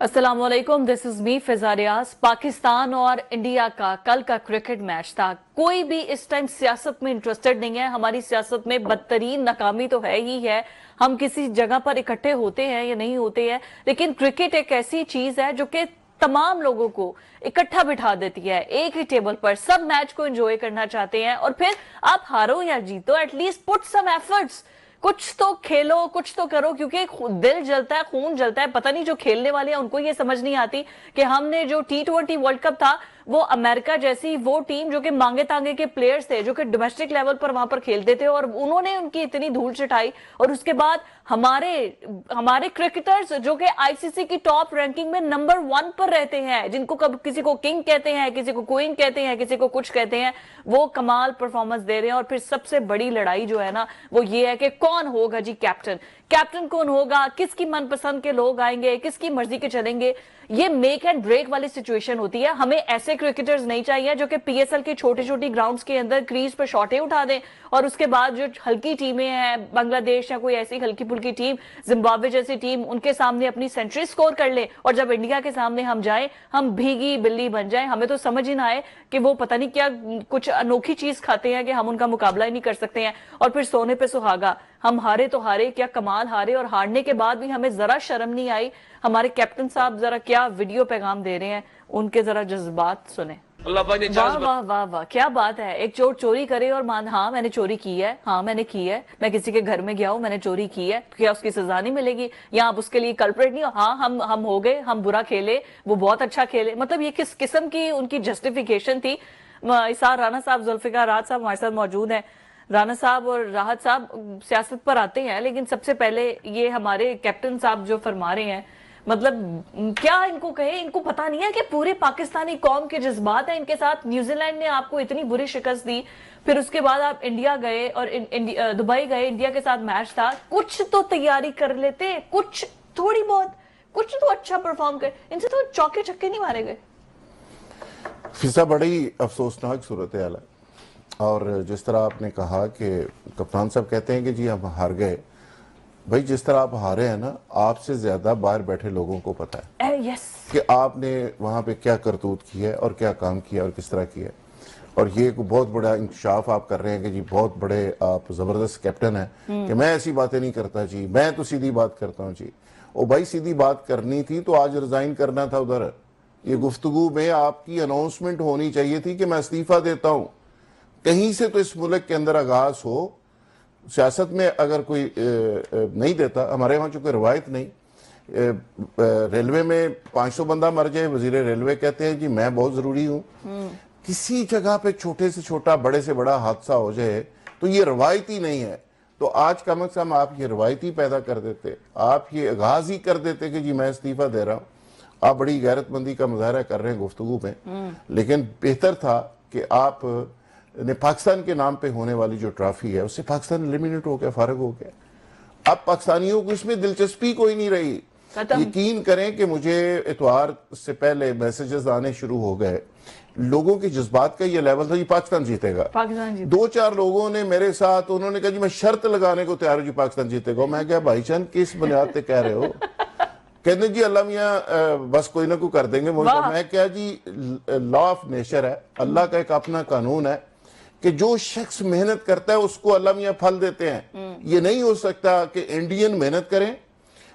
अस्सलाम वालेकुम, this is me फिजा रियाज। पाकिस्तान और इंडिया का कल का क्रिकेट मैच था। कोई भी इस टाइम सियासत में इंटरेस्टेड नहीं है। हमारी सियासत में बदतरीन नाकामी तो है ही है। हम किसी जगह पर इकट्ठे होते हैं या नहीं होते हैं, लेकिन क्रिकेट एक ऐसी चीज है जो कि तमाम लोगों को इकट्ठा बिठा देती है। एक ही टेबल पर सब मैच को एंजॉय करना चाहते हैं, और फिर आप हारो या जीतो, एटलीस्ट पुट सम एफर्ट्स, कुछ तो खेलो, कुछ तो करो, क्योंकि दिल जलता है, खून जलता है। पता नहीं जो खेलने वाले हैं उनको ये समझ नहीं आती कि हमने जो T20 वर्ल्ड कप था, वो अमेरिका जैसी वो टीम जो कि मांगे तांगे के प्लेयर्स थे, जो कि डोमेस्टिक लेवल पर वहां पर खेलते थे, और उन्होंने उनकी इतनी धूल चटाई। और उसके बाद हमारे हमारे क्रिकेटर्स जो कि आईसीसी की टॉप रैंकिंग में नंबर 1 पर रहते हैं, जिनको कब किसी को किंग कहते हैं, किसी को क्वीन कहते हैं, किसी को कुछ कहते हैं, वो कमाल परफॉर्मेंस दे रहे हैं। और फिर सबसे बड़ी लड़ाई जो है ना, वो ये है कि कौन होगा जी कैप्टन। कैप्टन कौन होगा, किसकी मनपसंद के लोग आएंगे, किसकी मर्जी के चलेंगे। ये मेक एंड ब्रेक वाली सिचुएशन होती है। हमें ऐसे क्रिकेटर्स नहीं चाहिए जो कि पीएसएल की छोटी छोटी ग्राउंड्स के अंदर क्रीज पर शॉटें उठा दें, और उसके बाद जो हल्की टीमें हैं, बांग्लादेश या कोई ऐसी हल्की फुल्की टीम, जिम्बाब्वे जैसी टीम, उनके सामने अपनी सेंचुरी स्कोर कर ले, और जब इंडिया के सामने हम जाए, हम भीगी बिल्ली बन जाए। हमें तो समझ ही ना आए कि वो पता नहीं क्या कुछ अनोखी चीज खाते हैं कि हम उनका मुकाबला ही नहीं कर सकते हैं। और फिर सोने पे सुहागा, हम हारे तो हारे, क्या कमाल हारे, और हारने के बाद भी हमें जरा शर्म नहीं आई। हमारे कैप्टन साहब जरा क्या वीडियो पैगाम दे रहे हैं, उनके जरा जज्बात सुने। वाह वाह वाह वाह, क्या बात है। एक चोर चोरी करे और मान, हाँ मैंने चोरी की है, हाँ मैंने की है, मैं किसी के घर में गया हूं, मैंने चोरी की है, क्या उसकी सजा नहीं मिलेगी, या आप उसके लिए कल्प्रेट नहीं हो? हाँ हम हो गए, हम बुरा खेले, वो बहुत अच्छा खेले। मतलब ये किस किस्म की उनकी जस्टिफिकेशन थी। इसार राणा साहब, जुल्फिकार राहत साहब हमारे साथ मौजूद हैं। राणा साहब और राहत साहब सियासत पर आते हैं, लेकिन सबसे पहले ये हमारे कैप्टन साहब जो फरमा रहे हैं, मतलब क्या इनको कहे, इनको पता नहीं है कि पूरे पाकिस्तानी कौम के जज्बात हैं इनके साथ। न्यूजीलैंड ने आपको इतनी बुरी शिकस्त दी, फिर उसके बाद आप इंडिया गए और दुबई गए, इंडिया के साथ मैच था। कुछ तो तैयारी कर लेते, कुछ थोड़ी बहुत, कुछ तो अच्छा परफॉर्म कर। इनसे तो चौके छक्के नहीं मारे गए। फिजा, बड़ी अफसोसनाक सूरत हाल है। और जिस तरह आपने कहा कि कप्तान साहब कहते हैं कि जी हम हार गए, भाई जिस तरह आप हारे हैं ना, आपसे ज्यादा बाहर बैठे लोगों को पता है यस कि आपने वहां पे क्या करतूत की है और क्या काम किया और किस तरह किया। और ये एक बहुत बड़ा इंकशाफ आप कर रहे हैं कि जी बहुत बड़े आप जबरदस्त कैप्टन हैं कि मैं ऐसी बातें नहीं करता जी, मैं तो सीधी बात करता हूँ जी। ओ भाई, सीधी बात करनी थी तो आज रिजाइन करना था उधर। ये गुफ्तगू में आपकी अनाउंसमेंट होनी चाहिए थी कि मैं इस्तीफा देता हूं। कहीं से तो इस मुल्क के अंदर आगाज हो। सियासत में अगर कोई नहीं देता, हमारे वहां चूंकि रवायत नहीं, रेलवे में 500 बंदा मर जाए, वजीर रेलवे कहते हैं जी मैं बहुत जरूरी हूं। किसी जगह पे छोटे से छोटा, बड़े से बड़ा हादसा हो जाए तो ये रवायत ही नहीं है। तो आज कम से कम आप ये रवायत ही पैदा कर देते, आप ये आगाज ही कर देते कि जी मैं इस्तीफा दे रहा हूं। आप बड़ी गैरतमंदी का मुजाहरा कर रहे हैं गुफ्तगू में, लेकिन बेहतर था कि आप ने पाकिस्तान के नाम पे होने वाली जो ट्रॉफी है उससे पाकिस्तान एलिमिनेट हो गया, फारग हो गया। अब पाकिस्तानियों को इसमें दिलचस्पी कोई नहीं रही। यकीन करें कि मुझे इतवार से पहले मैसेजेस आने शुरू हो गए, लोगों के जज्बात का ये लेवल था जी पाकिस्तान जीतेगा। 2-4 लोगों ने मेरे साथ, उन्होंने कहा जी मैं शर्त लगाने को तैयार हूं जी पाकिस्तान जीतेगा। मैं क्या भाईजान किस बुनियाद पे कह रहे हो? कहते जी अल्लाह मियाँ बस कोई ना कोई कर देंगे। मैं क्या जी, लॉ ऑफ नेचर है, अल्लाह का एक अपना कानून है कि जो शख्स मेहनत करता है उसको अल्लाह मियाँ फल देते हैं। ये नहीं हो सकता कि इंडियन मेहनत करें,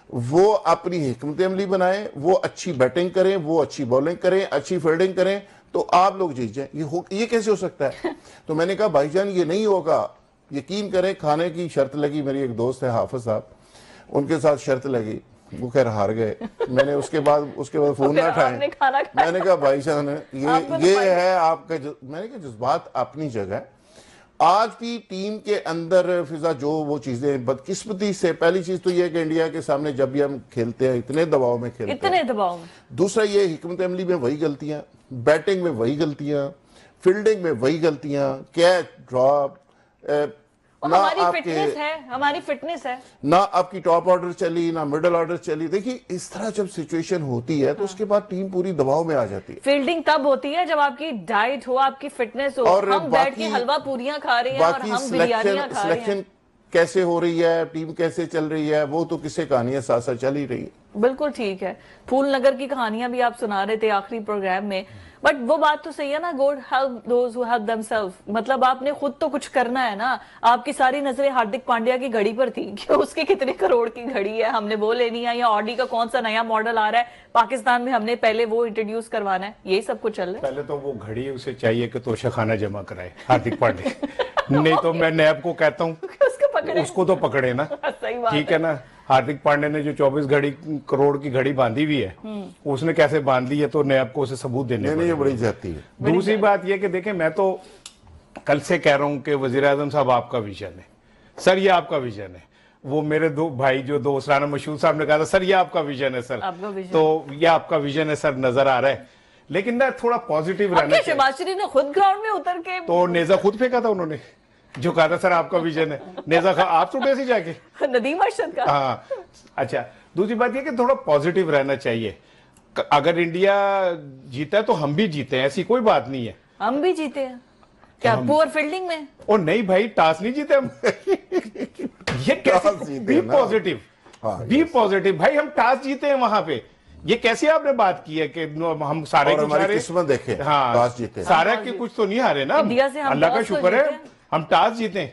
वो अपनी हिकमत अमली बनाए, वो अच्छी बैटिंग करें, वो अच्छी बॉलिंग करें, अच्छी फील्डिंग करें, तो आप लोग जीत जाए। ये कैसे हो सकता है? तो मैंने कहा भाईजान ये नहीं होगा। यकीन करें, खाने की शर्त लगी, मेरी एक दोस्त है हाफिज साहब, उनके साथ शर्त लगी, वो खैर हार गए। मैंने उसके बाद फोन ना उठाए। मैंने कहा भाईजान ये है आपका मैंने कहा जज्बात अपनी जगह है। आज भी टीम के अंदर फिजा जो वो चीजें बदकिस्मती से, पहली चीज तो ये है कि इंडिया के सामने जब भी हम खेलते हैं इतने दबाव में खेलते हैं, इतने दबाव में। दूसरा ये हिकमत अमली में वही गलतियां, बैटिंग में वही गलतियां, फील्डिंग में वही गलतियां, कैच ड्रॉप, हमारी फिटनेस है, हमारी फिटनेस है ना, आपकी टॉप ऑर्डर चली ना मिडिल ऑर्डर चली। देखिए इस तरह जब सिचुएशन होती है तो उसके बाद टीम पूरी दबाव में आ जाती है। फील्डिंग तब होती है जब आपकी डाइट हो, आपकी फिटनेस हो। और हम बैठ के हलवा पूरियां खा रहे हैं और हम बिरयानियां खा रहे हैं। कैसे हो रही है, टीम कैसे चल रही है, वो तो किस्से कहानियां साथ साथ चल ही रही है। बिल्कुल ठीक है। फूल नगर की कहानियां भी आप सुना रहे थे आखिरी प्रोग्राम में, बट वो बात तो सही है ना, god help those who help themselves. मतलब आपने खुद तो कुछ करना है ना। आपकी सारी नजरें हार्दिक पांड्या की घड़ी पर थी कि उसकी कितने करोड़ की घड़ी है, हमने वो लेनी है, या ऑडी का कौन सा नया मॉडल आ रहा है पाकिस्तान में, हमने पहले वो इंट्रोड्यूस करवाना है, यही सब कुछ चल रहा है। पहले तो वो घड़ी उसे चाहिए कि तोशाखाना जमा कराए हार्दिक पांडे नहीं तो मैं नैब को कहता हूँ उसको तो पकड़े ना। सही बात ठीक है ना। हार्दिक पांडे ने जो 24 करोड़ की घड़ी बांधी हुई है, उसने कैसे बांध दी है, तो नैब को उसे सबूत देने नहीं, ये बड़ी जाती है। दूसरी बात यह कि देखें, मैं तो कल से कह रहा हूं कि वजीर आजम साहब आपका विजन है सर, ये आपका विजन है। वो मेरे दो भाई जो दोस्त राना मशहूर साहब ने कहा था सर ये आपका विजन है सर, तो ये आपका विजन है सर, नजर आ रहा है। लेकिन ना थोड़ा पॉजिटिव रहना चाहिए। शहबाज शरीफ ने खुद ग्राउंड में उतर के तो नेजा खुद फेंका था उन्होंने, जो कहा था सर आपका विजन है। नेजा खा आप छुटे सी जाके नदीम अरशद का। हाँ अच्छा, दूसरी बात यह कि थोड़ा पॉजिटिव रहना चाहिए। अगर इंडिया जीता है तो हम भी जीते हैं, ऐसी कोई बात नहीं है। हम भी जीते हैं क्या पुअर फील्डिंग में? ओ नहीं भाई, टॉस नहीं जीते हम ये कैसे? बी पॉजिटिव, बी पॉजिटिव भाई, हम टॉस जीते हैं वहां पे। ये कैसे आपने बात की है कि हम सारे और हमारी किस्मत देखे, हाँ टॉस जीते, सारे की कुछ तो नहीं हारे ना, अल्लाह का शुक्र है हम टॉस जीते।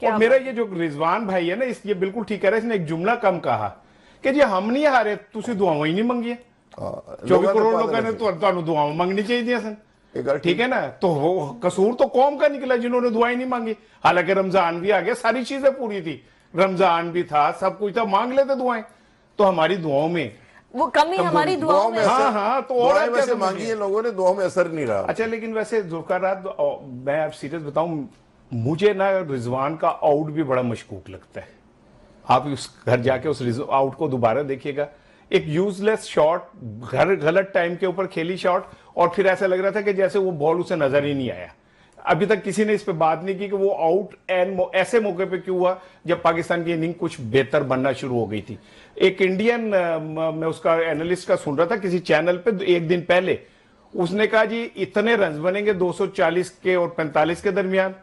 और मेरा ये जो रिजवान भाई है ना, ये बिल्कुल ठीक कह रहा है, इसने एक जुमला कम कहा कि जी हम नहीं हारे, तुसी दुआवां ही नहीं मंगिए। 24 करोड़ लोगों ने तो दुआवां मंगनी चाहिए सन, ठीक है ना। तो वो कसूर तो कौम का निकला जिन्होंने दुआएं नहीं मांगी। हालांकि रमजान भी आ गया, सारी चीजें पूरी थी, रमजान भी था, सब कुछ था, मांग लेते दुआएं। तो हमारी दुआओं में वो कमी, हमारी दुआओं में। हाँ तो और वैसे मांगी है लोगों ने, दुआओं में असर नहीं रहा। अच्छा, लेकिन वैसे जुल्फकार रात, मैं आप सीरियस बताऊं, मुझे ना रिजवान का आउट भी बड़ा मशकूक लगता है। आप उस घर जाके उस आउट को दोबारा देखिएगा, एक यूजलेस शॉट, गलत टाइम के ऊपर खेली शॉट, और फिर ऐसा लग रहा था कि जैसे वो बॉल उसे नजर ही नहीं आया। अभी तक किसी ने इस पे बात नहीं की कि वो आउट एंड ऐसे मौके पे क्यों हुआ जब पाकिस्तान की इनिंग कुछ बेहतर बनना शुरू हो गई थी। एक इंडियन, मैं उसका एनालिस्ट का सुन रहा था किसी चैनल पे एक दिन पहले, उसने कहा जी इतने रन बनेंगे 240 के और 45 के दरमियान,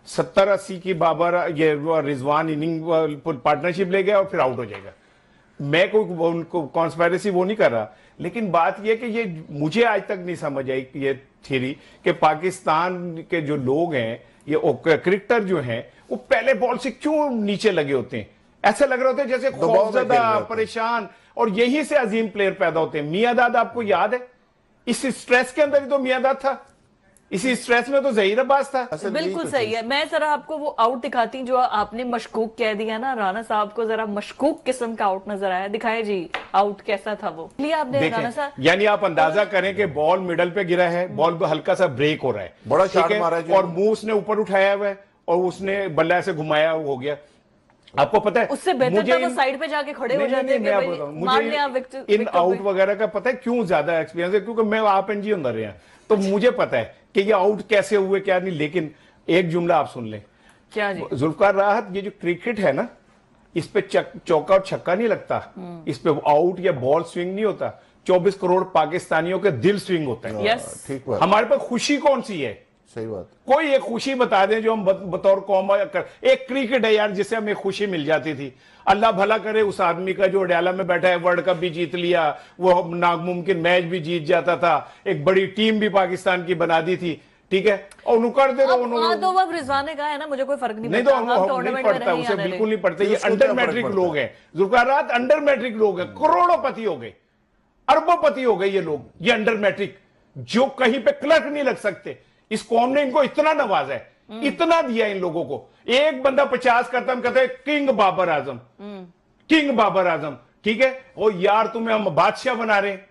70-80 की बाबर ये रिजवान इनिंग पार्टनरशिप ले गया और फिर आउट हो जाएगा। मैं कोई उनको कॉन्स्पायरेसी वो नहीं कर रहा, लेकिन बात यह कि ये मुझे आज तक नहीं समझ आई ये थ्योरी कि पाकिस्तान के जो लोग हैं, ये क्रिकेटर जो हैं, वो पहले बॉल से क्यों नीचे लगे होते हैं। ऐसा लग रहा होता है जैसे खौफजदा, परेशान, और यहीं से अजीम प्लेयर पैदा होते हैं। मियांदाद आपको याद है, इस स्ट्रेस के अंदर ही तो मियांदाद था, इसी स्ट्रेस में तो ज़हीर अब्बास था। बिल्कुल सही है। मैं जरा आपको वो आउट दिखाती, जो आपने मशकूक कह दिया ना, राना साहब को जरा मशकूक किस्म का आउट नजर आया, दिखाए जी आउट कैसा था वो, लिया आपने राना साहब। यानी आप अंदाजा करें कि बॉल मिडल पे गिरा है, बॉल हल्का सा ब्रेक हो रहा है, बड़ा शॉट मारा है, और मुंह उसने ऊपर उठाया हुआ है और उसने बल्ला ऐसे घुमाया हो गया। आपको पता है उससे बेहतर था वो साइड पे जाके खड़े हो जाते हैं। मुझे इन आउट वगैरह का पता है क्यों ज्यादा एक्सपीरियंस है, क्योंकि मैं आप एनजी अंदर रहे हैं, तो मुझे पता है कि ये आउट कैसे हुए क्या नहीं। लेकिन एक जुमला आप सुन लें, क्या जी? जुल्फकार राहत, ये जो क्रिकेट है ना, इस पे चौका और छक्का नहीं लगता, इस पे आउट या बॉल स्विंग नहीं होता, 24 करोड़ पाकिस्तानियों के दिल स्विंग होता है। ठीक बात। हमारे पास खुशी कौन सी है? सही बात। कोई एक खुशी बता दें जो हम बतौर कौम एक क्रिकेट है यार जिससे हमें खुशी मिल जाती थी। अल्लाह भला करे उस आदमी का जो अडयाला में बैठा है, वर्ल्ड कप भी जीत लिया, वो नामुमकिन मैच भी जीत जाता था, एक बड़ी टीम भी पाकिस्तान की बना दी थी, ठीक है, और कर दे तो अब रिजवान ने कहा है ना, मुझे कोई फर्क नहीं पड़ता, नहीं पड़ता, उसे बिल्कुल नहीं पड़ता। ये अंडर मैट्रिक लोग हैं, जुल्फकार राहत अंडर मैट्रिक लोग हैं, करोड़ोंपति हो गए, अरबोंपति हो गए ये लोग, ये अंडर मैट्रिक जो कहीं पे क्लर्क नहीं लग सकते। इस कौम ने इनको इतना नवाजा है, इतना दिया इन लोगों को। एक बंदा 50 करता, हम कहते हैं किंग बाबर आजम, किंग बाबर आजम, ठीक है। और यार तुम्हें हम बादशाह बना रहे हैं,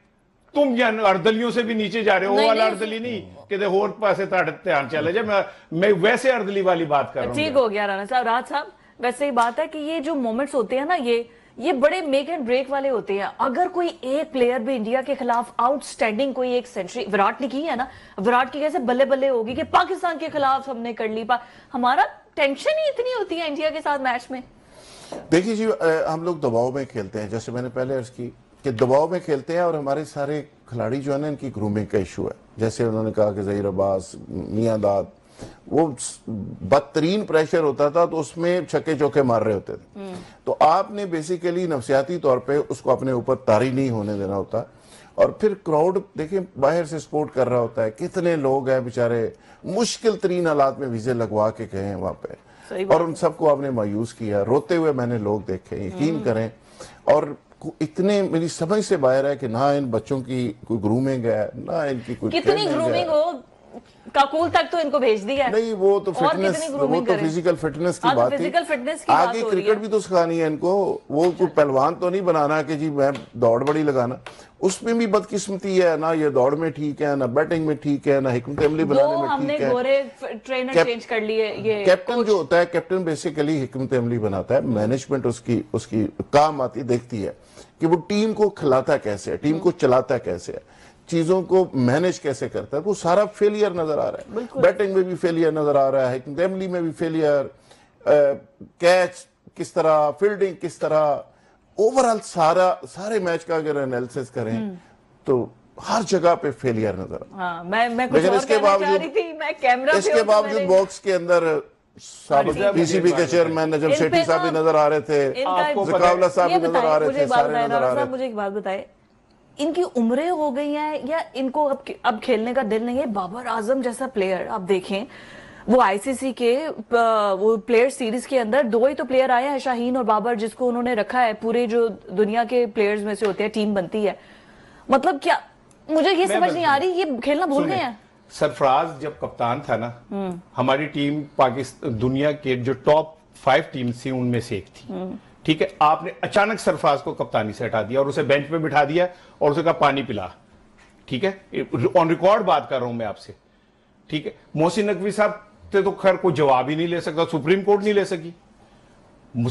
तुम अर्दलियों से भी नीचे जा रहे हो। वो वाला अर्दली नहीं कि होर पासे ध्यान चले जाए, मैं वैसे अर्दली वाली बात कर रहा हूं। ठीक हो गया राणा साहब। राज साहब, वैसे ही बात है कि ये जो मोमेंट्स होते हैं ना, ये बड़े मेक एंड ब्रेक वाले होते हैं। अगर कोई एक प्लेयर भी इंडिया के खिलाफ आउटस्टैंडिंग कोई एक सेंचुरी विराट ने की है ना, विराट की कैसे बल्ले बल्ले होगी कि पाकिस्तान के खिलाफ हमने कर ली, हमारा टेंशन ही इतनी होती है इंडिया के साथ मैच में। देखिए जी, हम लोग दबाव में खेलते हैं, जैसे मैंने पहले अर्ज की कि दबाव में खेलते हैं, और हमारे सारे खिलाड़ी जो है ना, इनकी ग्रूमिंग का इशू है। जैसे उन्होंने कहा कि ज़हीर अब्बास, मियांदाद, वो बदतरीन प्रेशर होता था तो उसमें छक्के चौके मार रहे होते थे। तो आपने बेसिकली नफसियाती तौर पे उसको अपने ऊपर तारी नहीं होने देना होता। और फिर क्राउड देखिए बाहर से सपोर्ट कर रहा होता है, कितने लोग हैं बेचारे मुश्किल तरीन हालात में वीजे लगवा के गए हैं वहां पे, और उन सबको आपने मायूस किया। रोते हुए मैंने लोग देखे, यकीन करें। और इतने मेरी समझ से बाहर है कि ना इन बच्चों की कोई ग्रूमिंग है, ना इनकी कोई कितनी ग्रूमिंग हो, काकूल तक तो इनको भेज दिया है। नहीं वो तो फिटनेस, वो तो फिजिकल फिटनेस की बात है। फिजिकल फिटनेस की आगे क्रिकेट भी तो सिखानी है इनको, वो कोई पहलवान तो नहीं बनाना कि जी मैं दौड़ बड़ी लगाना। उसमें भी बदकिस्मती है, ना ये दौड़ में ठीक है, ना बैटिंग में ठीक है, ना हिकमत अमली बनाने में ठीक है। हमने गोरे ट्रेनर चेंज कर लिए। ये कैप्टन जो होता है, कैप्टन बेसिकली हिकमत अमली बनाता है, मैनेजमेंट उसकी काम आती देखती है कि वो टीम को खिलाता कैसे है, टीम को चलाता कैसे है, चीजों को मैनेज कैसे करता है। वो सारा फेलियर नजर आ रहा है। बैटिंग में भी फेलियर नजर आ रहा है, हिकमत अमली में भी फेलियर, कैच किस तरह, फील्डिंग किस तरह, ओवरऑल सारे मैच का अगर एनालिसिस करें तो हर जगह पे फेलियर नजर आ। हाँ, मैं कुछ और कहना चाह रही थी, मैं कैमरा पे इसके बावजूद बॉक्स के अंदर पीसीबी के चेयरमैन नजम शेट्टी साहब भी नजर आ रहे थे, जकावला साहब भी नजर आ रहे थे, सारे नजर आ रहे थे। मुझे एक बात बताए, इनकी उम्रें हो गई हैं या इनको अब खेलने का दिल नहीं है? बाबर आजम जैसा प्लेयर आप देखें, वो आईसीसी के वो प्लेयर सीरीज के अंदर 2 ही तो प्लेयर आए हैं, शाहीन और बाबर, जिसको उन्होंने रखा है पूरे जो दुनिया के प्लेयर्स में से होते हैं, टीम बनती है। मतलब क्या, मुझे ये समझ नहीं आ रही, ये खेलना भूल गए हैं। सरफराज जब कप्तान था ना, हमारी टीम पाकिस्तान दुनिया के जो टॉप 5 टीम थी उनमें से एक थी। ठीक है, आपने अचानक सरफराज को कप्तानी से हटा दिया और उसे बेंच पे बिठा दिया और उसे कहा पानी पिला। ठीक है, ऑन रिकॉर्ड बात कर रहा हूं मैं आपसे। ठीक है, मोहसिन नकवी साहब से तो खैर कोई जवाब ही नहीं ले सकता, सुप्रीम कोर्ट नहीं ले सकी।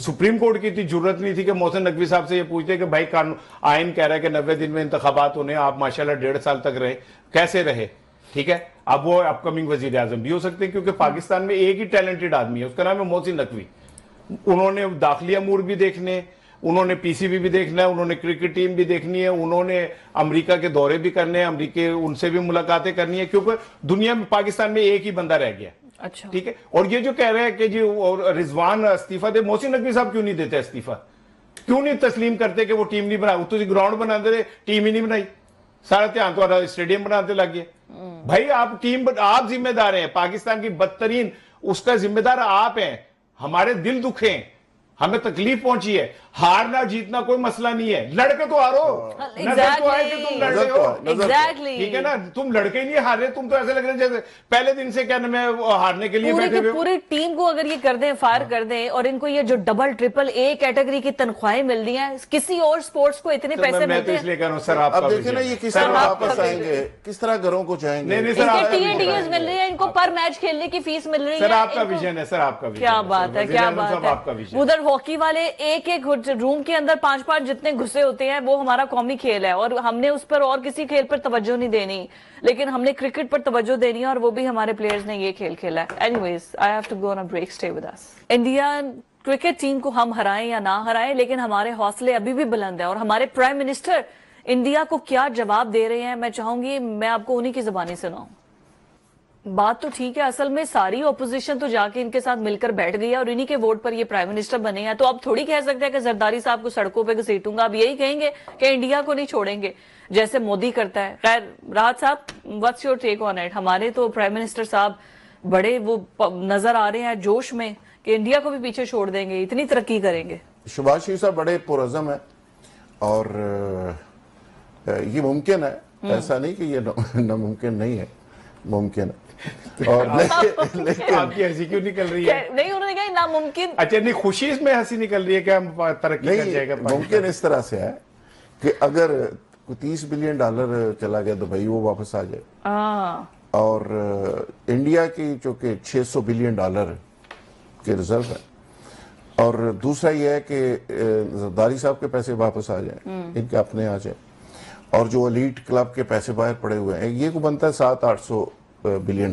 सुप्रीम कोर्ट की इतनी जरूरत नहीं थी कि मोहसिन नकवी साहब से ये पूछते कि भाई कानून आइन कह रहा है कि 90 दिन में इंतखाबात होने, आप माशाल्लाह 1.5 साल तक रहे, कैसे रहे? ठीक है, अब वो अपकमिंग वजीर आजम भी हो सकते हैं, क्योंकि पाकिस्तान में एक ही टैलेंटेड आदमी है, उसका नाम है मोहसिन नकवी। उन्होंने दाखिली अमूर भी देखने, उन्होंने पीसीबी भी देखना है, उन्होंने क्रिकेट टीम भी देखनी है, उन्होंने अमेरिका के दौरे भी करने हैं, अमेरिका उनसे भी मुलाकातें करनी है, क्योंकि दुनिया में पाकिस्तान में एक ही बंदा रह गया। अच्छा, ठीक है, और ये जो कह रहे हैं कि जी और रिजवान इस्तीफा दे, मोहसिन नकवी साहब क्यों नहीं देते इस्तीफा? क्यों नहीं तस्लीम करते कि वो टीम नहीं बना? तो ग्राउंड बनाते रहे, टीम ही नहीं बनाई, सारा ध्यान तो स्टेडियम बनाते लग गए। भाई आप टीम, आप जिम्मेदार हैं, पाकिस्तान की बदतरीन उसका जिम्मेदार आप हैं। हमारे दिल दुखे हैं, हमें तकलीफ पहुंची है। हारना जीतना कोई मसला नहीं है, लड़के तो हारो। नजर तो आए कि तुम लड़ रहे हो। एग्जैक्टली, ठीक है ना, तुम लड़के नहीं हार रहे, तुम तो ऐसे लग रहे जैसे पहले दिन से क्या मैं हारने के लिए बैठे हुए। पूरी टीम को अगर ये कर दें, फायर कर दें, और इनको ये जो डबल ट्रिपल ए कैटेगरी की तनख्वाहें मिल रही हैं, किसी और स्पोर्ट्स को इतने पैसे मिलते हैं। इसलिए कह रहा हूं सर, अब देखिए ना ये किस तरह वापस आएंगे, किस तरह घरों को जाएंगे। नहीं सर, टीएडीएस मिल रही है इनको, पर मैच खेलने की फीस मिल रही है। सर आपका विजन है, सर आपका विजन। क्या बात है, क्या बात है। उधर हॉकी वाले एक रूम के अंदर 5-5 जितने घुसे होते हैं, वो हमारा कौमी खेल है, और हमने उस पर और किसी खेल पर तवज्जो नहीं देनी, लेकिन हमने क्रिकेट पर तवज्जो देनी है, और वो भी हमारे प्लेयर्स ने ये खेल खेला है। Anyways, I have to go on a break, stay with us. Indian cricket team को हम हराएं या ना हराएं, लेकिन हमारे हौसले अभी भी बुलंद है, और हमारे प्राइम मिनिस्टर इंडिया को क्या जवाब दे रहे हैं, मैं चाहूंगी मैं आपको उन्हीं की जुबानी सुनाऊं। बात तो ठीक है, असल में सारी ऑपोजिशन तो जाके इनके साथ मिलकर बैठ गई है, और इन्हीं के वोट पर ये प्राइम मिनिस्टर बने हैं। तो अब थोड़ी कह सकते हैं कि जरदारी साहब को सड़कों पे घसीटूंगा, अब यही कहेंगे कि इंडिया को नहीं छोड़ेंगे, जैसे मोदी करता है। खैर, Rahat sahab, what's your take on it? हमारे तो प्राइम मिनिस्टर साहब बड़े वो नजर आ रहे हैं जोश में कि इंडिया को भी पीछे छोड़ देंगे, इतनी तरक्की करेंगे। सुभाष शरीफ साहब बड़े पुरअज़्म है, और ये मुमकिन है, ऐसा नहीं कि ये नामुमकिन नहीं है, मुमकिन है। और लेकिन आपकी हंसी क्यों निकल रही है? नहीं, उन्होंने कहा नामुमकिन। अच्छा, नहीं खुशी में हंसी निकल रही है कि हम तरक्की कर जाएगा? मुमकिन इस तरह से है कि अगर $30 बिलियन चला गया दुबई, वो वापस आ जाए, और इंडिया की जो कि $600 बिलियन के रिजर्व है, और दूसरा ये है कि जरदारी साहब के पैसे वापस आ जाए, इनके अपने आ जाए, और जो एलीट क्लब के पैसे बाहर पड़े हुए हैं, ये को बनता है $700-800 बिलियन।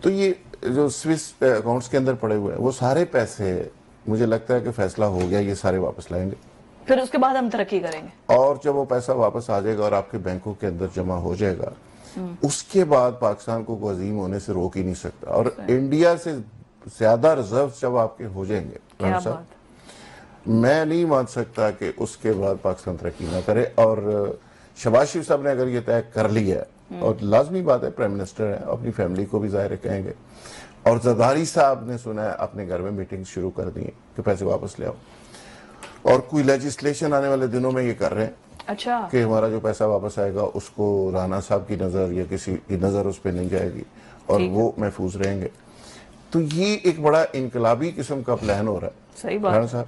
तो ये जो स्विस अकाउंट्स के अंदर पड़े हुए हैं, वो सारे पैसे मुझे लगता है कि फैसला हो गया, ये सारे वापस लाएंगे, फिर उसके बाद हम तरक्की करेंगे। और जब वो पैसा वापस आ जाएगा और आपके बैंकों के अंदर जमा हो जाएगा, उसके बाद पाकिस्तान को अजीम होने से रोक ही नहीं सकता। और इंडिया से ज्यादा रिजर्व जब आपके हो जाएंगे क्या बात। मैं नहीं मान सकता कि उसके बाद पाकिस्तान तरक्की ना करे। और शहबाज शरीफ साहब ने अगर ये तय कर लिया है, और लाजमी बात है, प्राइम मिनिस्टर है, अपनी फैमिली को भी जाहिर कहेंगे। और जरदारी साहब ने सुना है अपने घर में मीटिंग शुरू कर दी कि पैसे वापस ले आओ, और कोई लेजिस्लेशन आने वाले दिनों में ये कर रहे हैं अच्छा कि हमारा जो पैसा वापस आएगा उसको राणा साहब की नजर या किसी की नजर उस पर नहीं जाएगी और वो महफूज रहेंगे। तो ये एक बड़ा इनकलाबी किस्म का प्लान हो रहा है। सही बात। राणा साहब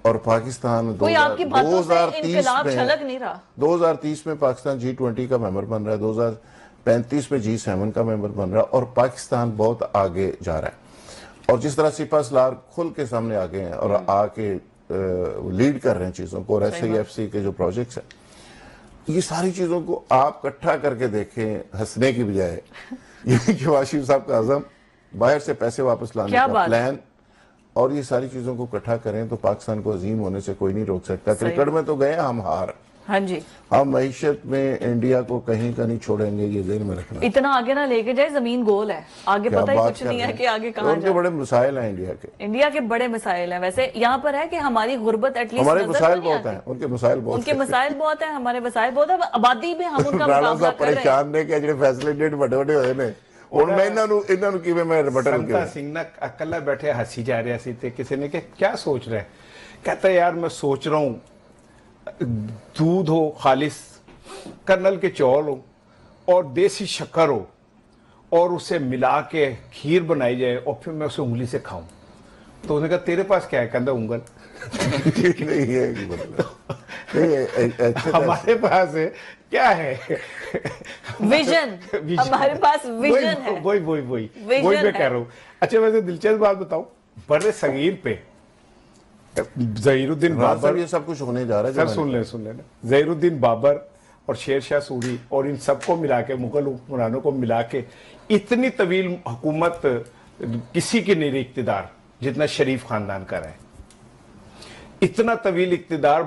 और पाकिस्तान कोई आपकी बातों से 2030 इनकलाब में झलक नहीं रहा। 2030 में पाकिस्तान G20 का मेंबर बन रहा है, 2035 में G7 का मेंबर बन रहा है, और पाकिस्तान बहुत आगे जा रहा है। और जिस तरह सिपा सलार खुल के सामने आ गए हैं और आके लीड कर रहे हैं चीजों को, और SIFC के जो प्रोजेक्ट्स हैं, ये सारी चीजों को आप इकट्ठा करके देखें हंसने की बजाय, ये शहबाज शरीफ साहब का अज़म, बाहर से पैसे वापस लाने क्या का बात। प्लान, और ये सारी चीजों को इकट्ठा करें तो पाकिस्तान को अजीम होने से कोई नहीं रोक सकता। क्रिकेट में तो गए हम हार, हाँ जी। हम मईशत में इंडिया को कहीं का नहीं छोड़ेंगे, ये ज़हन में रखना। इतना आगे ना लेके जाए, जमीन गोल है, आगे क्या पता ही बात कुछ कर नहीं रहे है हैं। कि आगे तो कहाँ उनके जाए। बड़े मसाइल हैं इंडिया के। इंडिया के बड़े मसाइल हैं। वैसे यहाँ पर है कि हमारी गुर्बत एटलीस्ट हमारे मसाइल बहुत हैं, उनके मसाइल बहुत उनके मसाइल बहुत हैं, हमारे मसाइल बहुत है। आबादी में हम उनका राणा मुकाबला साहब कर रहे हैं। परेशान ने कि ਜਿਹੜੇ फैसले डेट ਵੱਡੇ ਵੱਡੇ ਹੋਏ ਨੇ ਹੁਣ ਮੈਂ ਇਹਨਾਂ ਨੂੰ ਕਿਵੇਂ ਮੈਂ ਰਿਬਟਲ संता सिंह ना अकेला बैठे हंसी जा रहा सी, किसी ने कहा क्या सोच रहे हैं, कहता है यार मैं सोच रहा हूं दूध हो खालिस, कर्नल के चौल हो और देसी शक्कर हो, और उसे मिला के खीर बनाई जाए और फिर मैं उसे उंगली से खाऊं। तो उसने कहा तेरे पास क्या है, कहता उंगल। नहीं है कि मतलब नहीं हमारे पास है क्या है, विजन, हमारे पास विजन है। वही Vision मैं है। कह रहा हूँ। अच्छा वैसे दिलचस्प बात बताऊं, बड़े सगीर पे जहीरुद्दीन बाबर, ये सब कुछ होने जा रहा है। सर सुन लेना, जहीरुद्दीन बाबर और शेर शाह सूरी और इन सबको मिला के, मुगल हुक्मरानों को मिला के इतनी तवील हुकूमत किसी की नहीं रही इख्तिदार जितना शरीफ खानदान का है। इतना तवील इख्तिदार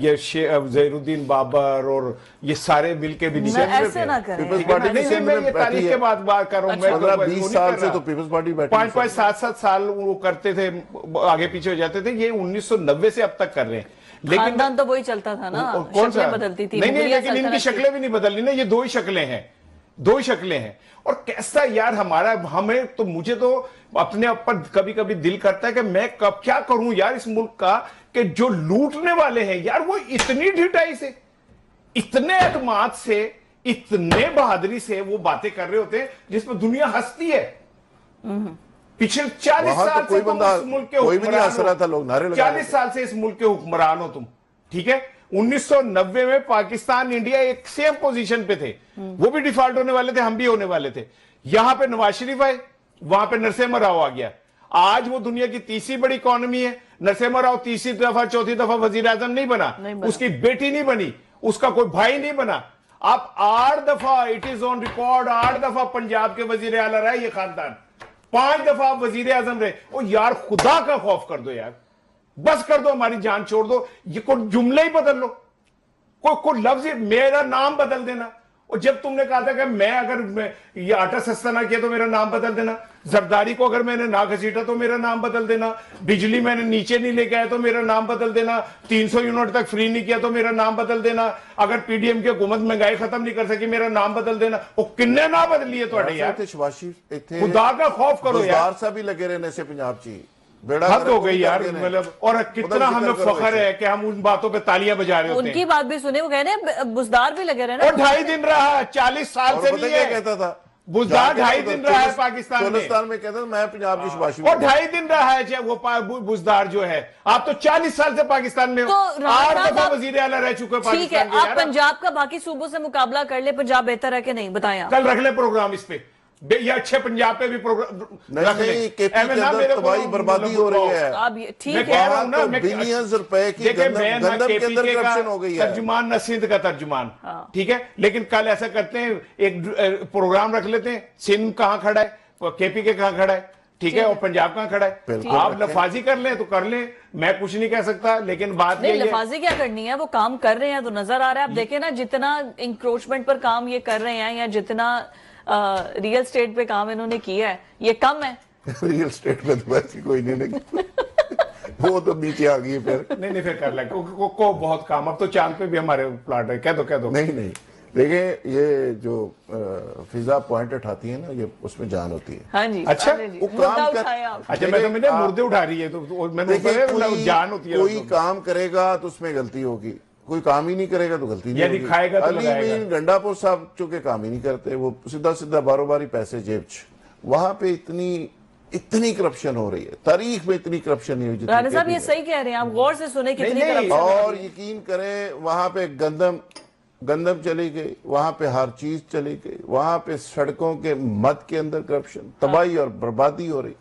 ये जहीरुद्दीन बाबर और ये सारे मिलके भी नहीं मैं कर ऐसे ना करें। पीपल्स पार्टी नहीं, मैं ये तारीख के बाद बात कर रहा हूँ। मैं 15-20 साल से तो पीपल्स पार्टी बैठी 5-5 7-7 साल वो करते थे, आगे पीछे हो जाते थे। ये 1990 से अब तक कर रहे हैं, लेकिन खानदान तो वही चलता था ना, कौन सा शक्लें बदलती थी। नहीं, मुगलिया लेकिन इनकी सल्तनत की। शक्लें भी नहीं बदल रही ना, ये दो ही शक्लें हैं, दो ही शक्लें हैं। और कैसा यार हमारा, हमें तो, मुझे तो अपने ऊपर कभी कभी दिल करता है कि मैं कब क्या करूं यार इस मुल्क का, कि जो लूटने वाले हैं यार वो इतनी ढिठाई से, इतने एतमाद से, इतने बहादुरी से वो बातें कर रहे होते हैं जिसमें दुनिया हंसती है। पिछले 40 वहां तो साल कोई से तुम बंदा, इस मुल्क के कोई भी नहीं हुक्मरान हंस रहा हो। था, लोग नारे लगा रहे 40 साल से इस मुल्क के हुक्मरान हो तुम, ठीक है। 1990 में पाकिस्तान इंडिया एक सेम पोजीशन पे थे, वो भी डिफॉल्ट होने वाले थे, हम भी होने वाले थे। यहां पे नवाज शरीफ आए, वहां पे नरसिम्हा राव आ गया। आज वो दुनिया की तीसरी बड़ी इकोनॉमी है। नरसिम्हा राव तीसरी दफा चौथी दफा वजीर आजम नहीं बना, उसकी बेटी नहीं बनी, उसका कोई भाई नहीं बना। आप 8 दफा, इट इज ऑन रिकॉर्ड, 8 दफा पंजाब के वजीर आला रहा ये खानदान, 5 दफा वजीर आजम रहे। ओ यार खुदा का खौफ कर दो यार, बस कर दो, हमारी जान छोड़ दो। ये कोई जुमले ही बदल लो, कोई लफ्ज, मेरा नाम बदल देना। और जब तुमने कहा था कि मैं अगर ये आटा सस्ता ना किया तो मेरा नाम बदल देना, जरदारी को अगर मैंने ना घसीटा तो मेरा नाम बदल देना, बिजली मैंने नीचे नहीं लेके आया तो मेरा नाम बदल देना, 300 यूनिट तक फ्री नहीं किया तो मेरा नाम बदल देना, अगर पीडीएम की हुकूमत महंगाई खत्म नहीं कर सकी मेरा नाम बदल देना। वो किन्ने ना बदली है थोड़े यार, खुदा का खौफ करो यार। सा भी लगे रहने से पंजाब ची बेड़ा हद हो गई यार, मतलब। और कितना हमें फख्र है कि हम उन बातों पे तालियां बजा रहे होते हैं। उनकी बात भी सुने, वो कह रहे हैं बुजदार भी लगे रहे ना। और 2.5 दिन रहा, 40 साल से नहीं है। कहता था बुजदार 2.5 दिन रहा है पाकिस्तान में, में कहता था मैं पंजाब की शबाशी, और 2.5 दिन रहा है वो बुजदार जो है। आप तो 40 साल से पाकिस्तान में हो, तो 8 दफा वजीर आला रह चुके ठीक है, पाकिस्तान के आप यार। पंजाब का बाकी सूबों से मुकाबला कर ले, पंजाब बेहतर है कि नहीं, बताएं आप। कल रख ले प्रोग्राम इस पे, ये अच्छे पंजाब पे भी प्रोग्राम रख ले। केपी के अंदर तबाही बर्बादी हो रही है। अब ठीक मैं है, कह रहा हूं ना, बिलियंस रुपए की देखिए, मैं ना गंदम के केपी अंदर के करप्शन हो गई है। तर्जुमान न सिंध का तर्जुमान, ठीक है। लेकिन कल ऐसा करते हैं, एक प्रोग्राम रख लेते हैं, सिंध कहां खड़ा है, केपी के कहां खड़ा है, ठीक है, और पंजाब कहाँ खड़ा है? बिल्कुल आप रखें। लफाजी कर लें तो कर लें, मैं कुछ नहीं कह सकता, लेकिन बात नहीं, ये है लफाजी क्या करनी है, वो काम कर रहे हैं तो नजर आ रहा है। आप देखें ना, जितना इंक्रोचमेंट पर काम ये कर रहे हैं या जितना रियल स्टेट पे काम इन्होंने किया है, ये कम है। रियल स्टेट में तो वैसे कोई नहीं वो तो नीचे आ गई फिर। नहीं फिर कर लें को बहुत काम। अब तो चांद पे भी हमारे प्लाट है, कह दो। नहीं देखिए, ये जो फिजा पॉइंट उठाती है ना, ये उसमें जान होती है। हाँ जी, अच्छा, अरे जी, वो मुद्दा काम कर- उठाया आप। अच्छा, मैं तो मैंने मुर्दे उठा रही है, तो मैंने देखिए, जान होती है। कोई काम करेगा तो उसमें गलती होगी, कोई काम ही नहीं करेगा तो गलती नहीं यदि होगी। खाएगा तो अली लगाएगा। मीन गंडापुर साहब चूंकि काम ही नहीं करते, वो सीधा बारोबारी पैसे जेब च, वहां पे इतनी करप्शन हो रही है, तारीख में इतनी करप्शन नहीं हुई जितनी राणा साहब, KP ये में। सही कह रहे हैं आप, गौर से सुने कितनी नहीं, करप्शन और है। यकीन करें, वहां पे गंदम चली गई, वहां पे हर चीज चली गई, वहां पे सड़कों के मद के अंदर करप्शन, तबाही और बर्बादी हो रही,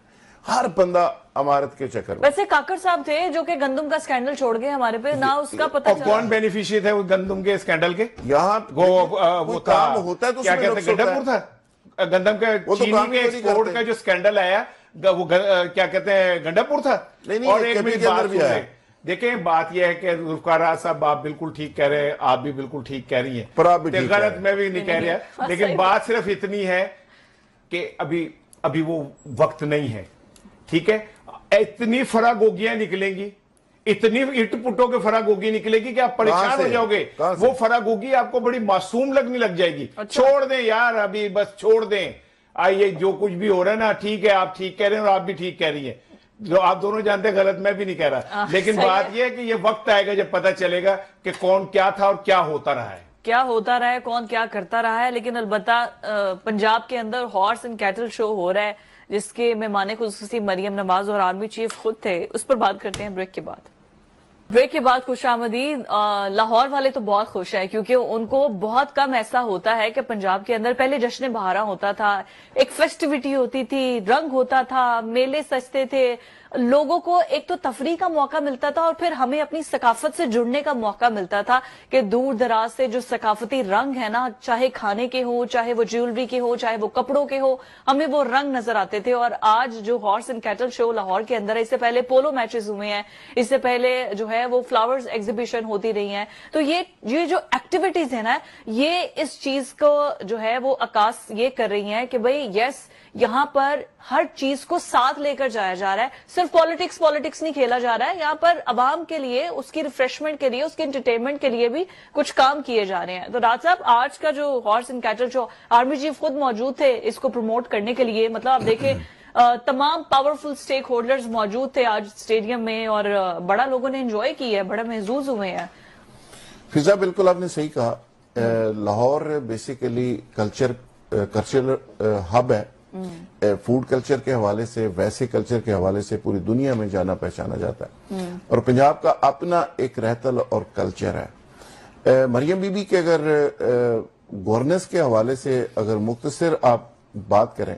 हर बंदा अमारत के चक्कर में। वैसे काकर साहब थे जो कि गंदम का स्कैंडल छोड़ गए हमारे पे, ना उसका पता और चला। कौन बेनिफिशियरी थे उस गंदम के स्कैंडल के? यहाँ वो था, काम होता है तो क्या उसमें कहते नुक्स हैं, होता है। गंडापुर था गंदम के, वो तो चीनी काम के ही नहीं एक्सपोर्ट करते। का जो स्कैंडल आया, वो क्या कहते हैं, गंडापुर था। नहीं, और ये एक KP मेरी के अंदर बात भी सुन आया। ले। देखें, बात यह है कि जुल्फकार साहब, आप बिल्कुल ठीक कह रहे हैं, आप भी बिल्कुल ठीक कह रही हैं, पर आप भी तो ठीक कह गलत रहे हैं। मैं भी नहीं कह रहा, हाँ, लेकिन सही बात सिर्फ इतनी है कि अभी वो वक्त नहीं है, ठीक है। इतनी फरागोगियां निकलेंगी, इतनी इट पुटों के फरागोगी निकलेगी कि आप परेशान कहां हो से? जाओगे। कहां से? वो फरागोगी आपको बड़ी मासूम लगने लग जाएगी। अच्छा। छोड़ दें यार, अभी बस छोड़ दें। आइए, जो कुछ भी हो रहा है ना, ठीक है, आप ठीक कह रहे हैं और आप भी ठीक कह रही हैं, जो आप दोनों जानते हैं, गलत मैं भी नहीं कह रहा, लेकिन सही बात है। यह है कि ये वक्त आएगा जब पता चलेगा कि कौन क्या था और क्या होता रहा है। क्या होता रहा है, कौन क्या करता रहा है। लेकिन अलबत्ता पंजाब के अंदर हॉर्स एंड कैटल शो हो रहा है, जिसके मेहमान खुसूसी मरियम नवाज और आर्मी चीफ खुद थे। उस पर बात करते हैं ब्रेक के बाद। ब्रेक के बाद खुशामदीद। लाहौर वाले तो बहुत खुश हैं, क्योंकि उनको बहुत कम ऐसा होता है कि पंजाब के अंदर पहले जश्न बहारा होता था, एक फेस्टिविटी होती थी, रंग होता था, मेले सजते थे, लोगों को एक तो तफरीह का मौका मिलता था और फिर हमें अपनी सकाफत से जुड़ने का मौका मिलता था कि दूर दराज से जो सकाफती रंग है ना, चाहे खाने के हो, चाहे वो ज्वेलरी के हो, चाहे वो कपड़ों के हो, हमें वो रंग नजर आते थे। और आज जो horse and cattle show Lahore के अंदर है, इससे पहले पोलो मैचेस हुए हैं, इससे पहले जो है वो फ्लावर्स एग्जीबिशन होती रही हैं, तो ये जो एक्टिविटीज है ना, ये इस चीज को जो है वो आकाश ये कर रही हैं कि भाई यस, यहां पर हर चीज को साथ लेकर जाया जा रहा है। सिर्फ पॉलिटिक्स नहीं खेला जा रहा है, यहां पर अवाम के लिए, उसकी रिफ्रेशमेंट के लिए, उसके एंटरटेनमेंट के लिए भी कुछ काम किए जा रहे हैं। तो राज साहब, आज का जो horse and cattle show, army chief खुद मौजूद थे इसको प्रमोट करने के लिए। मतलब आप देखें, तमाम पावरफुल स्टेक होल्डर्स मौजूद थे आज स्टेडियम में, और बड़ा लोगों ने एंजॉय की है, बड़ा महजूज हुए हैं। फिजा, बिल्कुल आपने सही कहा। लाहौर बेसिकली कल्चरल हब है। फूड कल्चर के हवाले से, वैसे कल्चर के हवाले से पूरी दुनिया में जाना पहचाना जाता है, और पंजाब का अपना एक रहतल और कल्चर है। मरियम बीबी के अगर गवर्नेंस के हवाले से अगर मुख्तसर आप बात करें,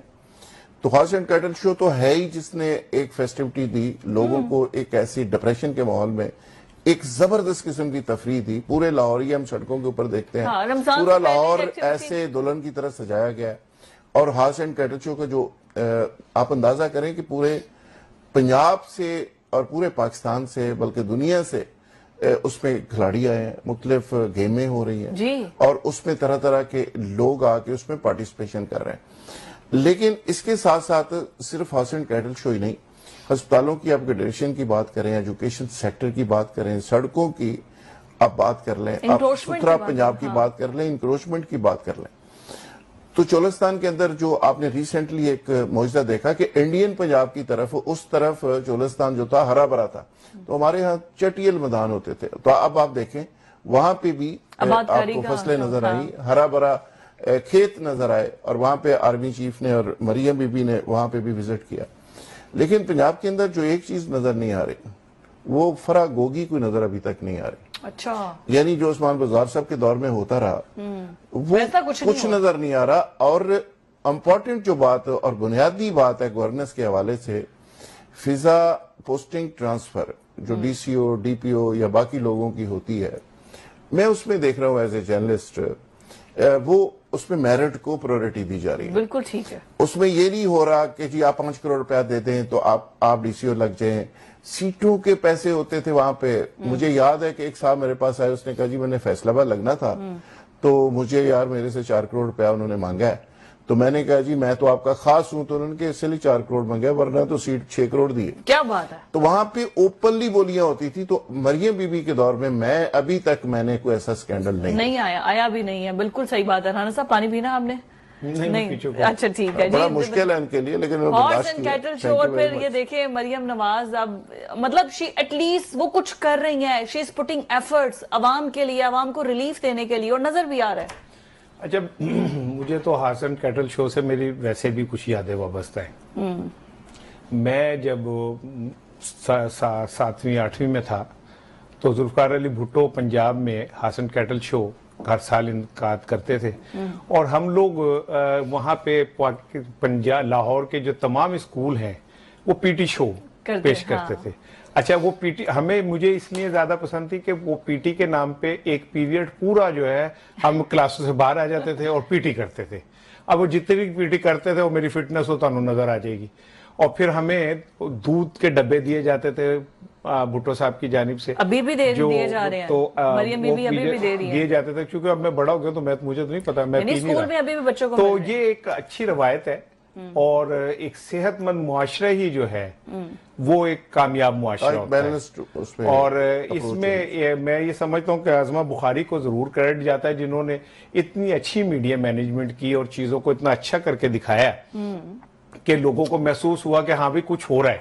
तो हॉर्स एंड कैटल शो तो है ही, जिसने एक फेस्टिविटी दी लोगों को, एक ऐसी डिप्रेशन के माहौल में एक जबरदस्त किस्म की तफरीह दी। पूरे लाहौरी हम सड़कों के ऊपर देखते हैं, हाँ, रमजान पूरा से पहले लाहौर एक activity। ऐसे दुल्हन की तरह सजाया गया है। और हॉर्स एंड कैटल शो का जो आप अंदाजा करें कि पूरे पंजाब से और पूरे पाकिस्तान से, बल्कि दुनिया से उसमें खिलाड़ी आए हैं, मुख्तलिफ गेमें हो रही हैं जी। और उसमें तरह तरह के लोग आके उसमें पार्टिसिपेशन कर रहे हैं। लेकिन इसके साथ साथ सिर्फ हॉर्स एंड कैटल शो ही नहीं, अस्पतालों की अपग्रेडेशन की बात करें, एजुकेशन सेक्टर की बात करें, सड़कों की आप बात कर लें, आप Encroachment सुथरा की बात पंजाब करें, की हाँ। बात कर लें, इंक्रोचमेंट की बात कर लें, तो चोलिस्तान के अंदर जो आपने रिसेंटली एक मौजूदा देखा कि इंडियन पंजाब की तरफ, उस तरफ चोलिस्तान जो था हरा भरा था, तो हमारे यहाँ चटियल मैदान होते थे। तो अब आप देखें, वहां पे भी आपको फसलें नजर आई, हरा भरा खेत नजर आए, और वहां पे आर्मी चीफ ने और मरियम बीबी ने वहां पे भी विजिट किया। लेकिन पंजाब के अंदर जो एक चीज नजर नहीं आ रही, वो फरागोगी कोई नजर अभी तक नहीं आ रही। अच्छा, यानी जो उस्मान बाजार साहब के दौर में होता रहा, वो कुछ नजर नहीं आ रहा। और इम्पोर्टेंट जो बात और बुनियादी बात है गवर्नेंस के हवाले से, फिजा पोस्टिंग ट्रांसफर जो डीसीओ, डीपीओ या बाकी लोगों की होती है, मैं उसमें देख रहा हूं एज ए जर्नलिस्ट, वो उसमें मेरिट को प्रायोरिटी दी जा रही है। बिल्कुल ठीक है। उसमें ये नहीं हो रहा कि जी आप 5 करोड़ रुपया दे दें तो आप डीसीओ लग जाएं। सीटों के पैसे होते थे वहां पे। मुझे याद है कि एक साहब मेरे पास आए, उसने कहा जी मैंने फैसलाबाद लगना था, तो मुझे यार मेरे से 4 करोड़ रुपया उन्होंने मांगा है। तो मैंने कहा जी मैं तो आपका खास हूं, तो उन्होंने इसलिए 4 करोड़ मांगा, वरना तो सीट 6 करोड़ दिए। क्या बात है। तो वहां पे ओपनली बोलियां होती थी। तो मरियम बीबी के दौर में मैं अभी तक मैंने कोई ऐसा स्कैंडल नहीं आया भी नहीं है। बिल्कुल सही बात है। राणा साहब पानी पीना आपने? नहीं। अच्छा ठीक है। बड़ा मुश्किल है इनके लिए, लेकिन हॉर्स एंड कैटल शो। और फिर ये देखिए मरियम नवाज, अब मतलब शी एटलीस्ट वो कुछ कर रही है। शी इज पुटिंग एफर्ट्स अवाम के लिए, अवाम को रिलीफ देने के लिए, और नजर भी आ रहा है। अच्छा, मुझे तो हॉर्स एंड कैटल शो से मेरी वैसे भी कुछ यादें वाबस्ता है। मैं जब 7वीं 8वीं में था तो जुल्फकार अली भुट्टो पंजाब में हॉर्स एंड कैटल शो हर साल इनकाद करते थे, और हम लोग वहाँ पे पंजाब लाहौर के जो तमाम स्कूल हैं वो पीटी शो पेश करते थे। अच्छा, वो पीटी मुझे इसलिए ज्यादा पसंद थी कि वो पीटी के नाम पे एक पीरियड पूरा जो है हम क्लासों से बाहर आ जाते थे और पीटी करते थे। अब वो जितने भी पीटी करते थे वो मेरी फिटनेस हो तो नजर आ जाएगी। और फिर हमें दूध के डब्बे दिए जाते थे भुट्टो साहब की जानिब से। अभी भी दिए जा रहे हैं। तो मरियम बीबी अभी भी दे रही है। दिए जाते थे, क्योंकि अब मैं बड़ा हो गया तो मुझे तो नहीं पता, मैं पी नहीं स्कूल में अभी भी बच्चों को। तो ये एक अच्छी रवायत है, और एक सेहतमंद मुआशरा ही जो है वो एक कामयाब मुआशरा होता है। और इसमें मैं ये समझता हूँ कि आजमा बुखारी को जरूर क्रेडिट जाता है, जिन्होंने इतनी अच्छी मीडिया मैनेजमेंट की और चीजों को इतना अच्छा करके दिखाया कि लोगों को महसूस हुआ कि हाँ भी कुछ हो रहा है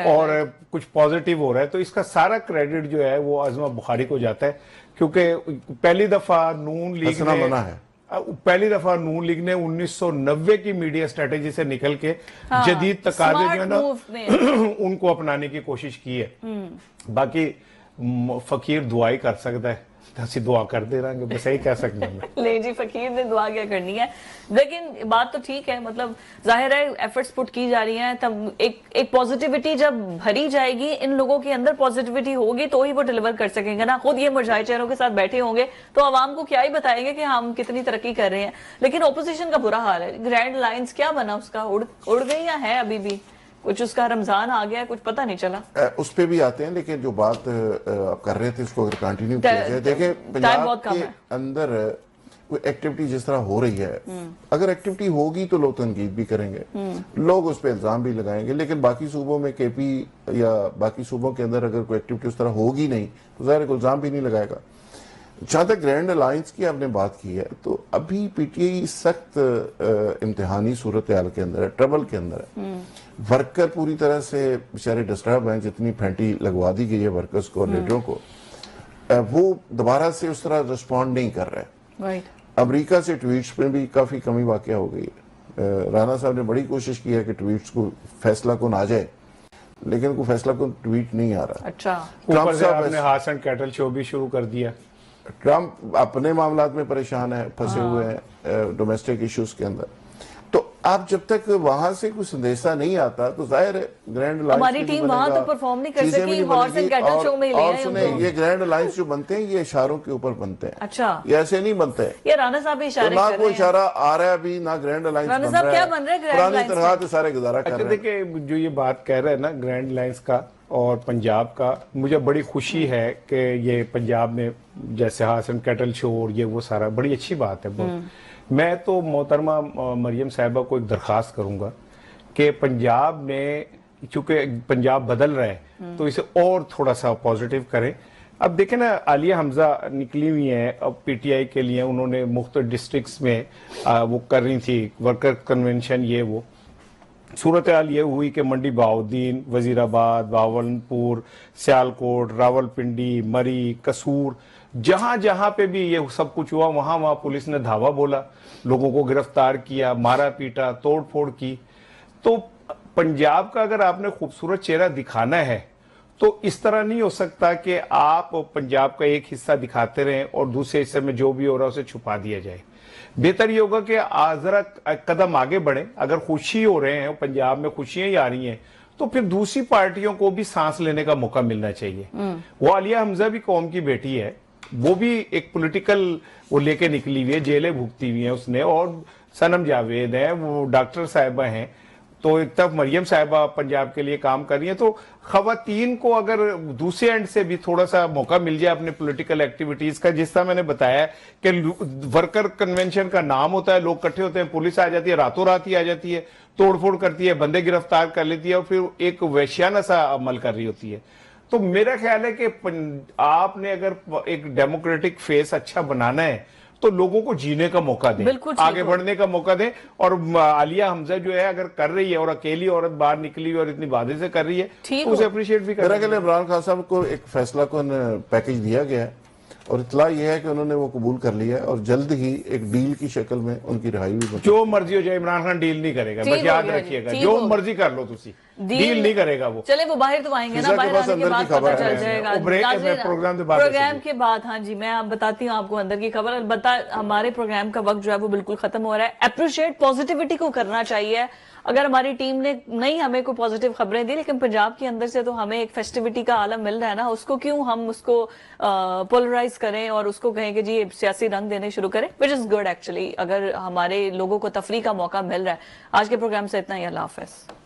और कुछ पॉजिटिव हो रहा है। तो इसका सारा क्रेडिट जो है वो आजमा बुखारी को जाता है, क्योंकि पहली दफा नून लीग ने 1990 की मीडिया स्ट्रेटेजी से निकल के जदीद तकाजे जो है ना उनको अपनाने की कोशिश की है। बाकी फकीर दुआई कर सकता है, ਅਸੀਂ दुआ कर दे रहे हैं, बस यही कह सकते हैं। ले जी, फकीर ने दुआ क्या करनी है। लेकिन बात तो ठीक है, मतलब जाहिर है एफर्ट्स पुट की जा रही हैं, तब एक पॉजिटिविटी जब भरी जाएगी, इन लोगों के अंदर पॉजिटिविटी होगी तो ही वो डिलीवर कर सकेंगे ना। खुद ये मुरझाए चेहरों के साथ बैठे होंगे तो आवाम को क्या ही बताएंगे कि हम कितनी तरक्की कर रहे हैं। लेकिन ओपोजिशन का बुरा हाल है। ग्रैंड लाइन्स क्या बना उसका, उड़ गई या है अभी भी? कुछ उसका रमजान आ गया, कुछ पता नहीं चला। उस पे भी आते हैं, लेकिन जो बात आप कर रहे थे उसको अगर कंटिन्यू किया जाए, देखें पंजाब के अंदर कोई एक्टिविटी जिस तरह हो रही है, अगर एक्टिविटी होगी तो लोग तनकीद भी करेंगे, लोग उस पर इल्जाम भी लगाएंगे। लेकिन बाकी सूबों में केपी या बाकी सूबों के अंदर अगर कोई एक्टिविटी उस तरह होगी नहीं तो ज़ाहिर इल्जाम भी नहीं लगाएगा। जहां तक ग्रैंड अलायंस की आपने बात की है, तो अभी पीटीआई सख्त इम्तिहानी सूरत हाल के अंदर है, ट्रबल के अंदर है। वर्कर पूरी तरह से बेचारे डिस्टर्ब हैं, जितनी फैंटी लगवा दी गई है वर्कर्स को और लीडरों को, वो दोबारा से उस तरह रिस्पॉन्ड नहीं कर रहे हैं। अमेरिका से ट्वीट्स में भी काफी कमी वाकया हो गई है। राणा साहब ने बड़ी कोशिश की है कि ट्वीट्स को फैसला को ना जाए, लेकिन कोई फैसला को ट्वीट नहीं आ रहा। अच्छा, ट्रंप साहब ने हॉर्स एंड कैटल शो भी शुरू कर दिया। ट्रंप अपने मामलात में परेशान है, फंसे हुए हैं डोमेस्टिक इश्यूज के अंदर। तो आप जब तक वहां से कुछ संदेशा नहीं आता तो जाहिर है ग्रैंड अलायंस हमारी टीम वहां तो परफॉर्म नहीं कर सकी। हॉर्स एंड कैटल शो में और सुने, ये ग्रैंड अलायंस जो बनते हैं ये इशारों के ऊपर बनते हैं। अच्छा, ये ऐसे नहीं बनते हैं। ये राणा साहब इशारे तो ना कोई इशारा आ रहा है अभी, ना ग्रैंड अलायंस बन रहा है। क्या बन रहा है? पुरानी तरह से सारे गुजारा कर रहे हैं। देखिए, जो ये बात कह रहे हैं ना ग्रैंड अलायंस का और पंजाब का, मुझे बड़ी खुशी है कि ये पंजाब में जैसे हॉर्स एंड कैटल शो और ये वो सारा बड़ी अच्छी बात है बहुत। मैं तो मोहतरमा मरियम साहिबा को एक दरख्वास्त करूंगा कि पंजाब में, चूंकि पंजाब बदल रहा है तो इसे और थोड़ा सा पॉजिटिव करें। अब देखें ना, आलिया हमजा निकली हुई है अब पीटीआई के लिए, उन्होंने मुख्तलिफ डिस्ट्रिक्ट्स में वो कर रही थी वर्कर कन्वेंशन, ये वो सूरत हाल ये हुई कि मंडी बहाउद्दीन, वजीराबाद, भावलपुर, सियालकोट, रावलपिंडी, मरी, कसूर, जहां जहां पे भी ये सब कुछ हुआ वहां वहां पुलिस ने धावा बोला, लोगों को गिरफ्तार किया, मारा पीटा, तोड़ फोड़ की। तो पंजाब का अगर आपने खूबसूरत चेहरा दिखाना है तो इस तरह नहीं हो सकता कि आप पंजाब का एक हिस्सा दिखाते रहें और दूसरे हिस्से में जो भी हो रहा है उसे छुपा दिया जाए। बेहतर ये होगा कि जरा कदम आगे बढ़े। अगर खुशी हो रहे हैं, पंजाब में खुशियां ही आ रही हैं, तो फिर दूसरी पार्टियों को भी सांस लेने का मौका मिलना चाहिए। वो आलिया हमजा भी कौम की बेटी है वो भी एक पॉलिटिकल वो लेके निकली हुई है, जेलें भुगती हुई है उसने, और सनम जावेद है, वो डॉक्टर साहिबा हैं, तो एक तरफ मरियम साहिबा पंजाब के लिए काम कर रही है। तो खवातीन को अगर दूसरे एंड से भी थोड़ा सा मौका मिल जाए अपने पॉलिटिकल एक्टिविटीज का, जिस तरह मैंने बताया कि वर्कर कन्वेंशन का नाम होता है, लोग इकट्ठे होते हैं, पुलिस आ जाती है, रातों रात ही आ जाती है, तोड़फोड़ करती है, बंदे गिरफ्तार कर लेती है और फिर एक वैश्याना सा अमल कर रही होती है। तो मेरा ख्याल है कि आपने अगर एक डेमोक्रेटिक फेस अच्छा बनाना है तो लोगों को जीने का मौका दें, बिल्कुल आगे बढ़ने का मौका दें। और आलिया हमजा जो है अगर कर रही है और अकेली औरत बाहर निकली और इतनी बातें से कर रही है ठीक तो उसे अप्रिशिएट भी मेरा करना ख्याल है इमरान खान साहब को एक फैसला को पैकेज दिया गया है और इतला यह है कि उन्होंने वो कबूल कर लिया है और जल्द ही एक डील की शक्ल में उनकी रिहाई भी जो मर्जी हो जाए, इमरान खान डील नहीं करेगा, ठीक बस हो याद गया जी, रखिएगा, ठीक जो हो मर्जी कर लो तुसी, डील नहीं करेगा वो। चले वो बाहर तो आएंगे ना, फिजा के बाहर पास आने के अंदर बाद की खबर पता चल है। जाएगा। वो ब्रेक है, नाज़रीन, प्रोग्राम के बाद प्रोग्राम ऐसे के बाद, हाँ जी, मैं बताती हूँ आपको अंदर की खबर। अलबत्ता हमारे प्रोग्राम का वक्त जो है वो बिल्कुल खत्म हो रहा है। अप्रिशिएट पॉजिटिविटी को करना चाहिए। अगर हमारी टीम ने नहीं हमें कोई पॉजिटिव खबरें दी, लेकिन पंजाब के अंदर से तो हमें एक फेस्टिविटी का आलम मिल रहा है ना, उसको क्यों हम उसको पोलराइज करें और उसको कहें कि जी सियासी रंग देने शुरू करें, विच इज गुड एक्चुअली, अगर हमारे लोगों को तफरीह का मौका मिल रहा है। आज के प्रोग्राम से इतना ही, अल्लाह हाफिज।